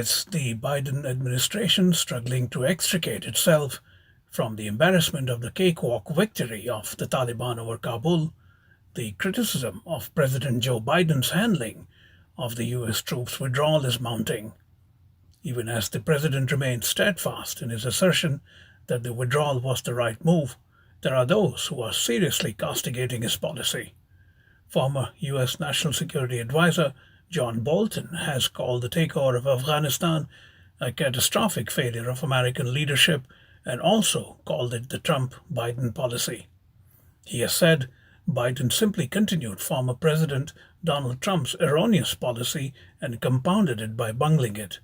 With the Biden administration struggling to extricate itself from the embarrassment of the cakewalk victory of the Taliban over Kabul, the criticism of President Joe Biden's handling of the US troops' withdrawal is mounting. Even as the president remains steadfast in his assertion that the withdrawal was the right move, there are those who are seriously castigating his policy. Former US National Security Advisor John Bolton has called the takeover of Afghanistan a catastrophic failure of American leadership and also called it the Trump-Biden policy. He has said Biden simply continued former President Donald Trump's erroneous policy and compounded it by bungling it.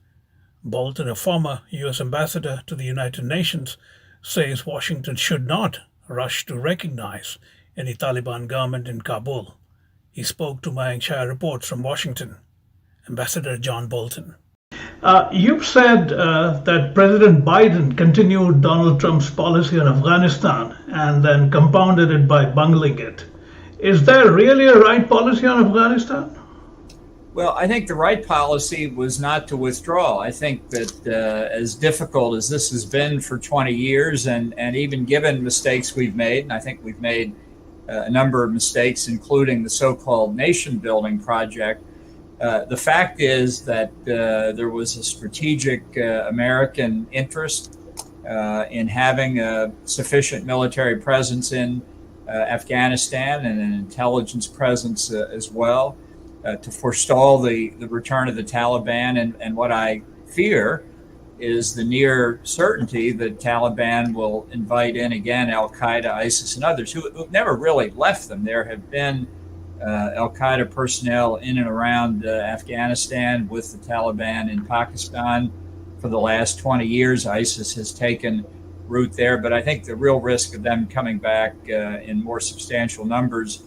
Bolton, a former US ambassador to the United Nations, says Washington should not rush to recognize any Taliban government in Kabul. He spoke to Mayank Chhaya Reports from Washington. Ambassador John Bolton. You've said that President Biden continued Donald Trump's policy on Afghanistan and then compounded it by bungling it. Is there really a right policy on Afghanistan? Well, I think the right policy was not to withdraw. I think that as difficult as this has been for 20 years, and even given mistakes we've made, and I think we've made a number of mistakes, including the so-called nation-building project, the fact is that there was a strategic American interest in having a sufficient military presence in Afghanistan and an intelligence presence as well. To forestall the return of the Taliban. And what I fear is the near certainty that Taliban will invite in again Al-Qaeda, ISIS, and others who've never really left them. There have been Al-Qaeda personnel in and around Afghanistan with the Taliban in Pakistan for the last 20 years. ISIS has taken root there, but I think the real risk of them coming back in more substantial numbers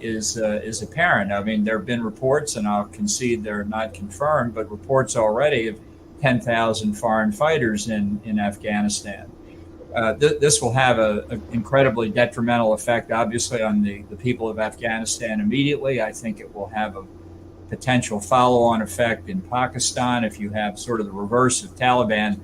is apparent. I mean, there have been reports, and I'll concede they're not confirmed, but reports already of 10,000 foreign fighters in Afghanistan. This will have an incredibly detrimental effect, obviously, on the people of Afghanistan immediately. I think it will have a potential follow-on effect in Pakistan. If you have sort of the reverse of Taliban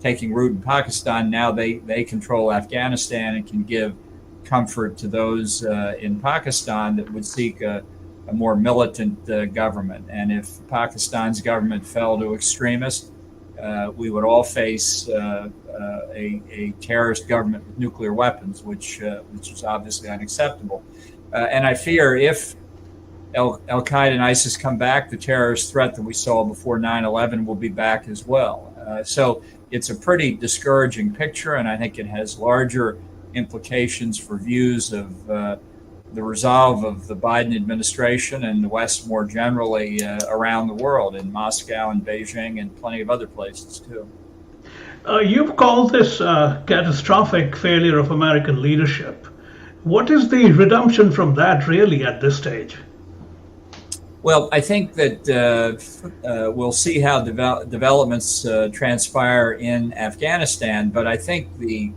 taking root in Pakistan, now they control Afghanistan and can give comfort to those in Pakistan that would seek a more militant government. And if Pakistan's government fell to extremists, we would all face a terrorist government with nuclear weapons, which is obviously unacceptable. And I fear if Al-Qaeda and ISIS come back, the terrorist threat that we saw before 9/11 will be back as well. So it's a pretty discouraging picture, and I think it has larger implications for views of the resolve of the Biden administration and the West more generally around the world, in Moscow and Beijing and plenty of other places too. You've called this a catastrophic failure of American leadership. What is the redemption from that really at this stage? Well, I think that we'll see how developments transpire in Afghanistan, but I think the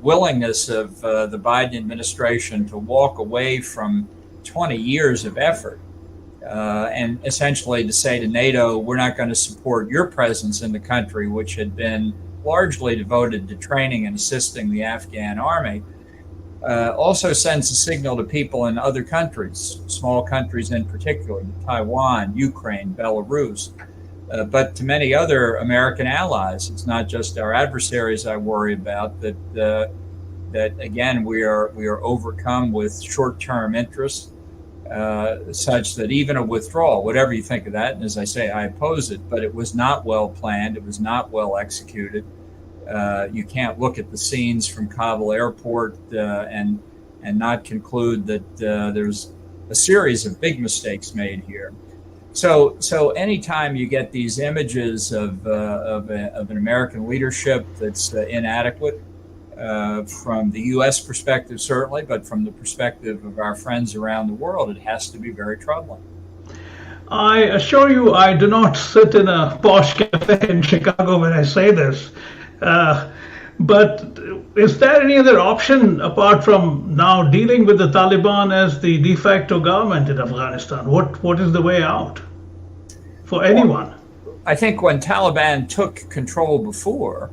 willingness of the Biden administration to walk away from 20 years of effort and essentially to say to NATO, we're not going to support your presence in the country, which had been largely devoted to training and assisting the Afghan army, also sends a signal to people in other countries, small countries in particular, Taiwan, Ukraine, Belarus, but to many other American allies. It's not just our adversaries I worry about, that again, we are overcome with short-term interests, such that even a withdrawal, whatever you think of that, and as I say, I oppose it, but it was not well planned, it was not well executed. You can't look at the scenes from Kabul airport and not conclude that there's a series of big mistakes made here. So anytime you get these images of an American leadership that's inadequate, from the U.S. perspective certainly, but from the perspective of our friends around the world, it has to be very troubling. I assure you, I do not sit in a posh cafe in Chicago when I say this. But is there any other option apart from now dealing with the Taliban as the de facto government in Afghanistan? What is the way out for anyone. I think when Taliban took control before,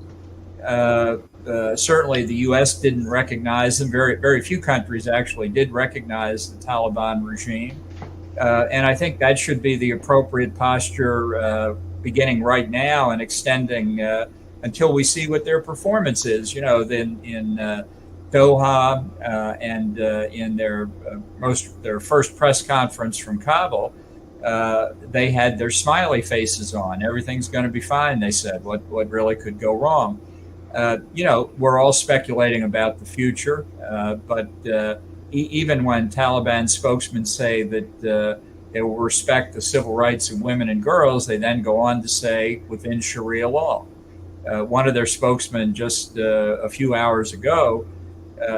certainly the U.S. didn't recognize them. Very few countries actually did recognize the Taliban regime. And I think that should be the appropriate posture beginning right now and extending until we see what their performance is. You know, then in Doha and in their first press conference from Kabul, they had their smiley faces on. Everything's going to be fine, they said. What really could go wrong? You know, we're all speculating about the future, but even when Taliban spokesmen say that they will respect the civil rights of women and girls, they then go on to say within Sharia law. One of their spokesmen just a few hours ago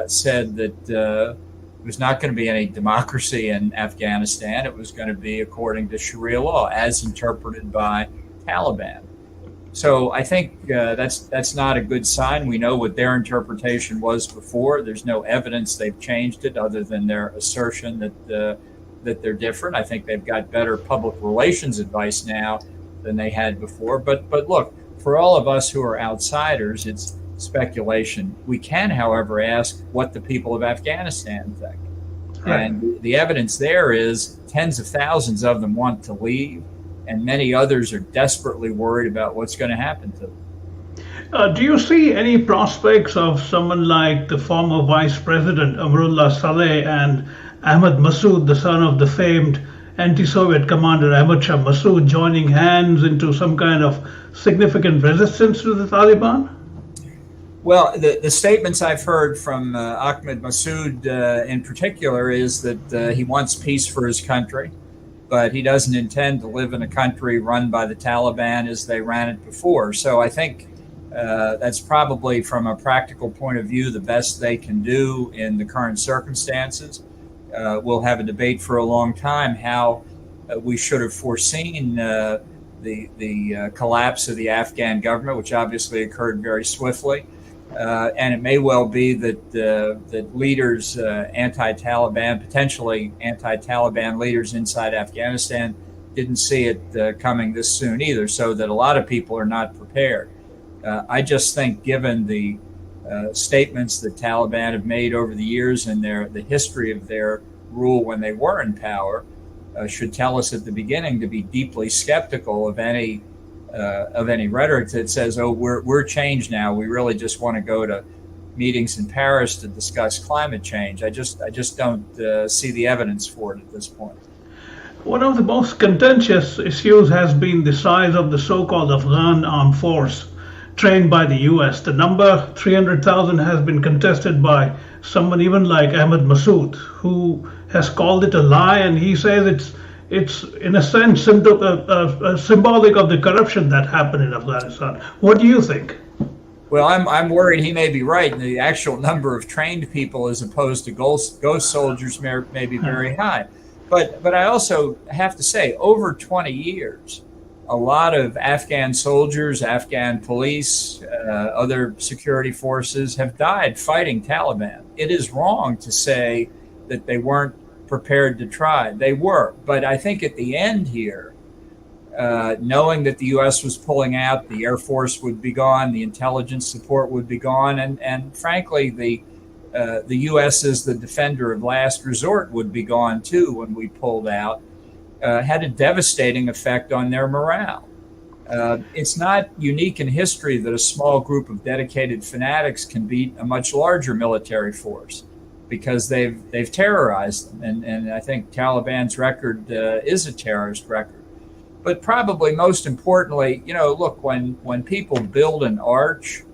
said that there was not going to be any democracy in Afghanistan. It was going to be according to Sharia law as interpreted by Taliban. So I think that's not a good sign. We know what their interpretation was before. There's no evidence they've changed it other than their assertion that they're different. I think they've got better public relations advice now than they had before. But look, for all of us who are outsiders, it's speculation. We can, however, ask what the people of Afghanistan think. Right. And the evidence there is tens of thousands of them want to leave, and many others are desperately worried about what's going to happen to them. Do you see any prospects of someone like the former Vice President Amrullah Saleh and Ahmad Massoud, the son of the famed anti-Soviet commander Ahmad Shah Massoud, joining hands into some kind of significant resistance to the Taliban? Well, the statements I've heard from Ahmad Massoud in particular is that he wants peace for his country, but he doesn't intend to live in a country run by the Taliban as they ran it before. So I think that's probably, from a practical point of view, the best they can do in the current circumstances. We'll have a debate for a long time how we should have foreseen the collapse of the Afghan government, which obviously occurred very swiftly. And it may well be that leaders, anti-Taliban, potentially anti-Taliban leaders inside Afghanistan didn't see it coming this soon either, so that a lot of people are not prepared. I just think, given the statements that Taliban have made over the years and the history of their rule when they were in power, should tell us at the beginning to be deeply skeptical of any rhetoric that says, "Oh, we're changed now. We really just want to go to meetings in Paris to discuss climate change." I just don't see the evidence for it at this point. One of the most contentious issues has been the size of the so-called Afghan armed force trained by the US. The number 300,000 has been contested by someone even like Ahmad Massoud, who has called it a lie, and he says it's in a sense symbolic of the corruption that happened in Afghanistan. What do you think? Well, I'm worried he may be right. The actual number of trained people as opposed to ghost soldiers may be very high. But I also have to say, over 20 years, a lot of Afghan soldiers, Afghan police, other security forces have died fighting Taliban. It is wrong to say that they weren't prepared to try. They were. But I think at the end here, knowing that the U.S. was pulling out, the Air Force would be gone, the intelligence support would be gone, and frankly, the U.S. as the defender of last resort would be gone too when we pulled out, had a devastating effect on their morale. It's not unique in history that a small group of dedicated fanatics can beat a much larger military force, because they've terrorized them. And I think Taliban's record is a terrorist record. But probably most importantly, look, when people build an arch,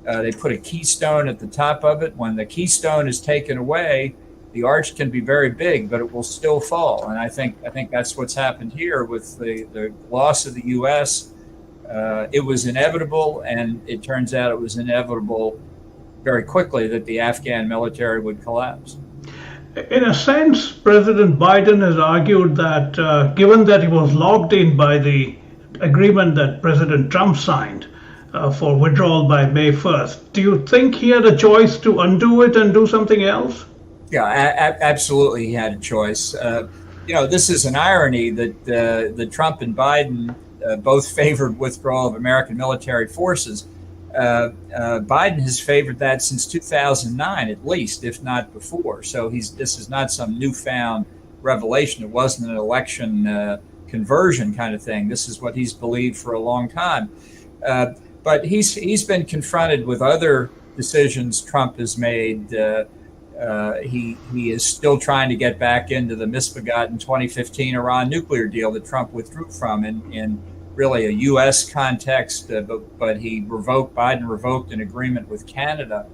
they put a keystone at the top of it. When the keystone is taken away, the arch can be very big, but it will still fall. And I think that's what's happened here with the loss of the U.S. It was inevitable, and it turns out it was inevitable very quickly that the Afghan military would collapse. In a sense, President Biden has argued that given that he was locked in by the agreement that President Trump signed for withdrawal by May 1st, do you think he had a choice to undo it and do something else? Yeah, absolutely he had a choice. This is an irony that Trump and Biden both favored withdrawal of American military forces. Biden has favored that since 2009, at least, if not before. So this is not some newfound revelation. It wasn't an election conversion kind of thing. This is what he's believed for a long time. But he's been confronted with other decisions Trump has made. He is still trying to get back into the misbegotten 2015 Iran nuclear deal that Trump withdrew from in really a U.S. context, but Biden revoked an agreement with Canada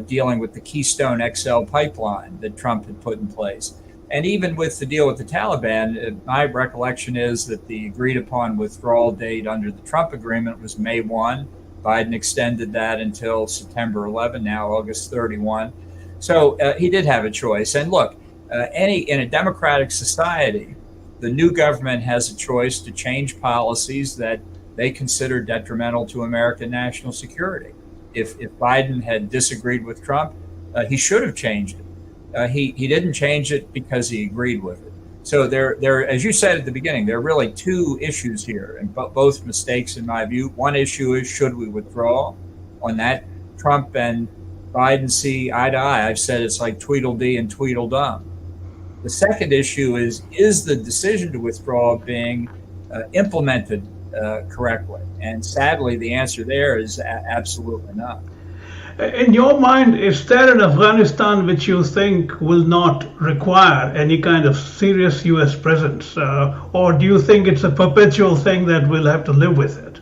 dealing with the Keystone XL pipeline that Trump had put in place. And even with the deal with the Taliban, my recollection is that the agreed upon withdrawal date under the Trump agreement was May 1. Biden extended that until September 11, now August 31. So he did have a choice. And look, in a democratic society, the new government has a choice to change policies that they consider detrimental to American national security. If Biden had disagreed with Trump, he should have changed it. He didn't change it because he agreed with it. So there, as you said at the beginning, there are really two issues here, and both mistakes in my view. One issue is, should we withdraw? On that, Trump and Biden see eye to eye. I've said it's like Tweedledee and Tweedledum. The second issue is the decision to withdraw being implemented correctly? And sadly, the answer there is absolutely not. In your mind, is there an Afghanistan which you think will not require any kind of serious U.S. presence? Or do you think it's a perpetual thing that we'll have to live with it?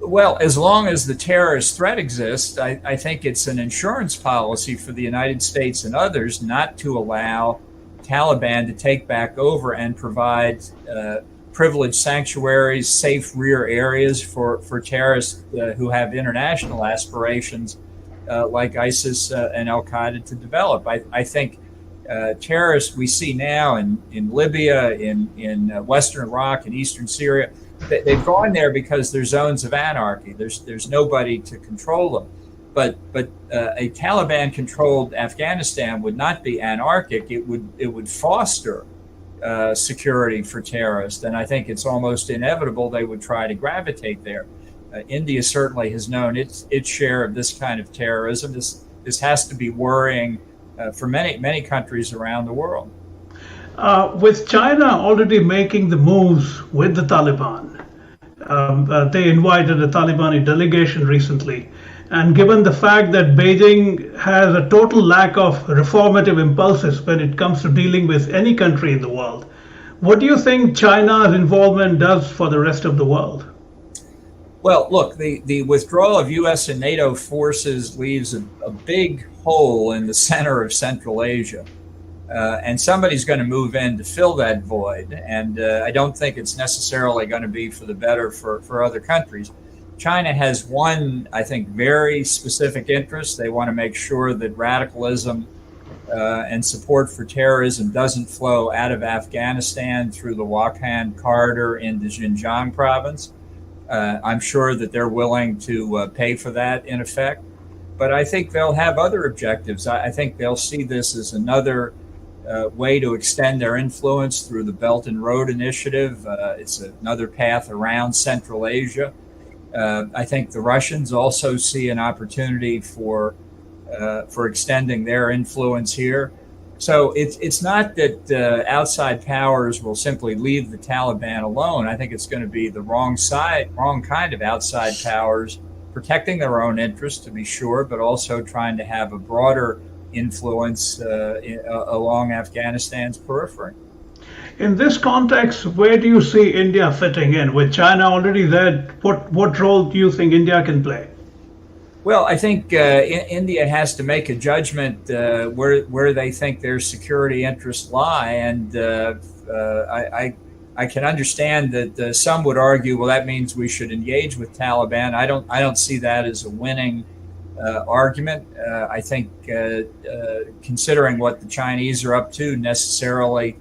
Well, as long as the terrorist threat exists, I think it's an insurance policy for the United States and others not to allow Taliban to take back over and provide privileged sanctuaries, safe rear areas for terrorists who have international aspirations like ISIS and Al-Qaeda to develop. I think terrorists we see now in Libya, in Western Iraq, and Eastern Syria, they've gone there because they're zones of anarchy. There's nobody to control them. But a Taliban-controlled Afghanistan would not be anarchic. It would foster security for terrorists, and I think it's almost inevitable they would try to gravitate there. India certainly has known its share of this kind of terrorism. This has to be worrying for many countries around the world. With China already making the moves with the Taliban, they invited a Taliban delegation recently. And given the fact that Beijing has a total lack of reformative impulses when it comes to dealing with any country in the world, what do you think China's involvement does for the rest of the world? Well, look, the withdrawal of U.S. and NATO forces leaves a big hole in the center of Central Asia. And somebody's going to move in to fill that void. And I don't think it's necessarily going to be for the better for other countries. China has one, I think, very specific interest. They want to make sure that radicalism and support for terrorism doesn't flow out of Afghanistan through the Wakhan corridor into Xinjiang province. I'm sure that they're willing to pay for that in effect. But I think they'll have other objectives. I think they'll see this as another way to extend their influence through the Belt and Road Initiative. It's another path around Central Asia. I think the Russians also see an opportunity for extending their influence here. So it's not that outside powers will simply leave the Taliban alone. I think it's going to be the wrong kind of outside powers protecting their own interests, to be sure, but also trying to have a broader influence along Afghanistan's periphery. In this context, where do you see India fitting in? With China already there, what role do you think India can play? Well, I think India has to make a judgment where they think their security interests lie, and I can understand that some would argue, well, that means we should engage with Taliban. I don't see that as a winning argument. I think considering what the Chinese are up to necessarily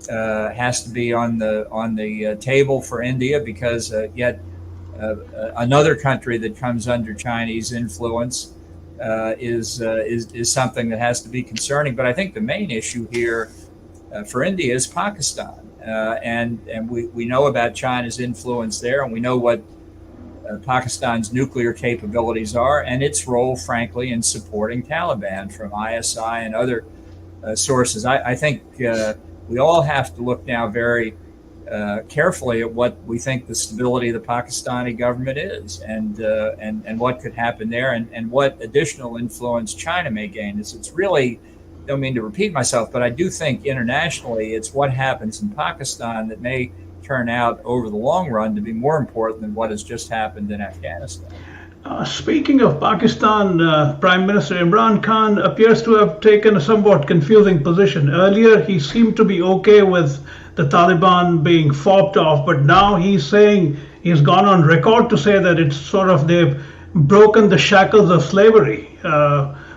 has to be on the table for India, because yet another country that comes under Chinese influence is something that has to be concerning. But I think the main issue here for India is Pakistan. And we know about China's influence there, and we know what Pakistan's nuclear capabilities are, and its role, frankly, in supporting Taliban from ISI and other sources. I think we all have to look now very carefully at what we think the stability of the Pakistani government is, and what could happen there, and what additional influence China may gain. It's really, don't mean to repeat myself, but I do think internationally it's what happens in Pakistan that may turn out over the long run to be more important than what has just happened in Afghanistan. Speaking of Pakistan, Prime Minister Imran Khan appears to have taken a somewhat confusing position. Earlier, he seemed to be okay with the Taliban being fought off, but now he's saying, he's gone on record to say that it's sort of they've broken the shackles of slavery.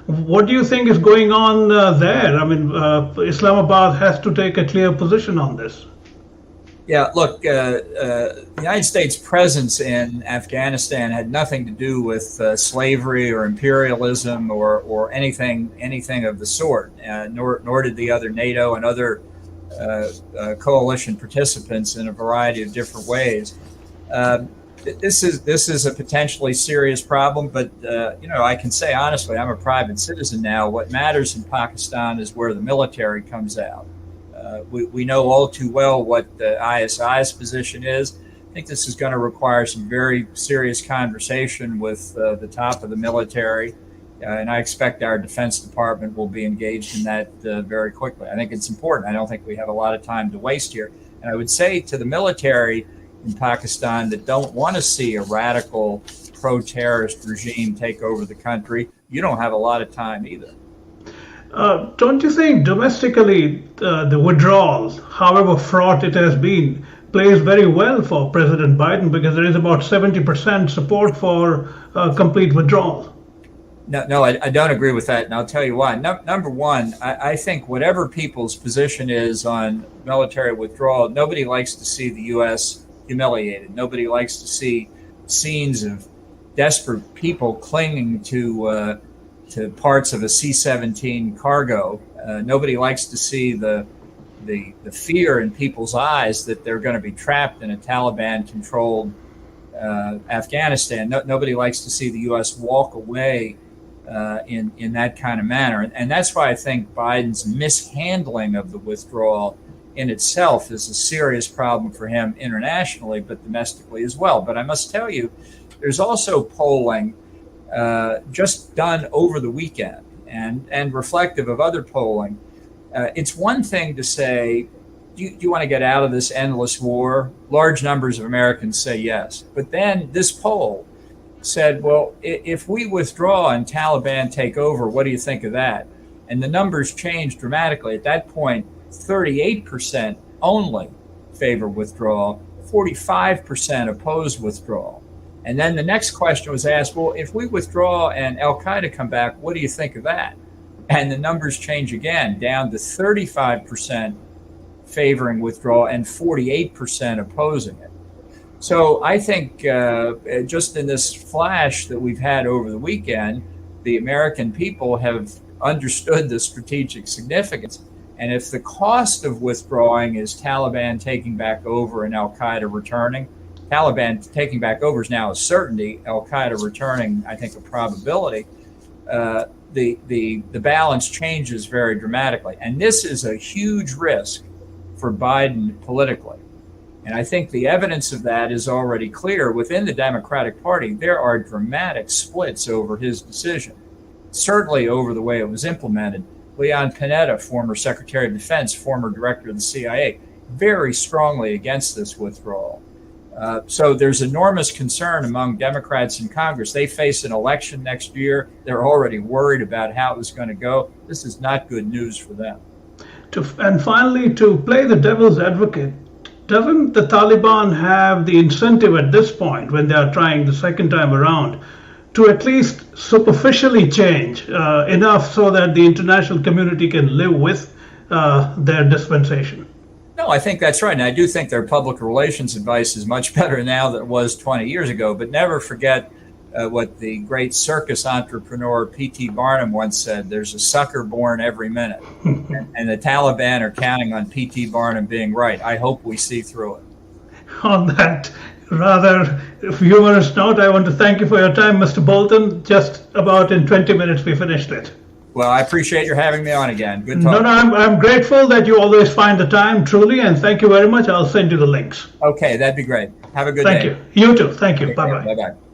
What do you think is going on there? I mean, Islamabad has to take a clear position on this. Yeah, look, the United States' presence in Afghanistan had nothing to do with slavery or imperialism or anything of the sort, nor did the other NATO and other coalition participants in a variety of different ways. This is a potentially serious problem, but I can say honestly, I'm a private citizen now. What matters in Pakistan is where the military comes out. We know all too well what the ISI's position is. I think this is going to require some very serious conversation with the top of the military, and I expect our Defense Department will be engaged in that very quickly. I think it's important. I don't think we have a lot of time to waste here. And I would say to the military in Pakistan that don't want to see a radical pro-terrorist regime take over the country, you don't have a lot of time either. Don't you think domestically the withdrawal, however fraught it has been, plays very well for President Biden, because there is about 70% support for complete withdrawal? No, I don't agree with that, and I'll tell you why. Number one, I think whatever people's position is on military withdrawal, nobody likes to see the U.S. humiliated. Nobody likes to see scenes of desperate people clinging to parts of a C-17 cargo. Nobody likes to see the fear in people's eyes that they're going to be trapped in a Taliban-controlled Afghanistan. Nobody likes to see the U.S. walk away in that kind of manner. And that's why I think Biden's mishandling of the withdrawal in itself is a serious problem for him internationally, but domestically as well. But I must tell you, there's also polling just done over the weekend and reflective of other polling. It's one thing to say, do you want to get out of this endless war? Large numbers of Americans say yes. But then this poll said, well, if we withdraw and Taliban take over, what do you think of that? And the numbers changed dramatically. At that point, 38% only favor withdrawal, 45% oppose withdrawal. And then the next question was asked, well, if we withdraw and Al-Qaeda come back, what do you think of that? And the numbers change again, down to 35% favoring withdrawal and 48% opposing it. So I think just in this flash that we've had over the weekend, the American people have understood the strategic significance. And if the cost of withdrawing is Taliban taking back over and Al-Qaeda returning, Taliban taking back over is now a certainty. Al-Qaeda returning, I think, a probability. The balance changes very dramatically. And this is a huge risk for Biden politically. And I think the evidence of that is already clear. Within the Democratic Party, there are dramatic splits over his decision, certainly over the way it was implemented. Leon Panetta, former Secretary of Defense, former director of the CIA, very strongly against this withdrawal. So there's enormous concern among Democrats in Congress. They face an election next year. They're already worried about how it's going to go. This is not good news for them. And finally, to play the devil's advocate, doesn't the Taliban have the incentive at this point, when they are trying the second time around, to at least superficially change enough so that the international community can live with their dispensation? No, I think that's right. And I do think their public relations advice is much better now than it was 20 years ago. But never forget what the great circus entrepreneur P.T. Barnum once said, there's a sucker born every minute. And the Taliban are counting on P.T. Barnum being right. I hope we see through it. On that rather humorous note, I want to thank you for your time, Mr. Bolton. Just about in 20 minutes, we finished it. Well, I appreciate your having me on again. Good No, talk. I'm grateful that you always find the time, truly, and thank you very much. I'll send you the links. Okay, that'd be great. Have a good Thank day. you. You too. Thank you. Bye-bye. Bye-bye.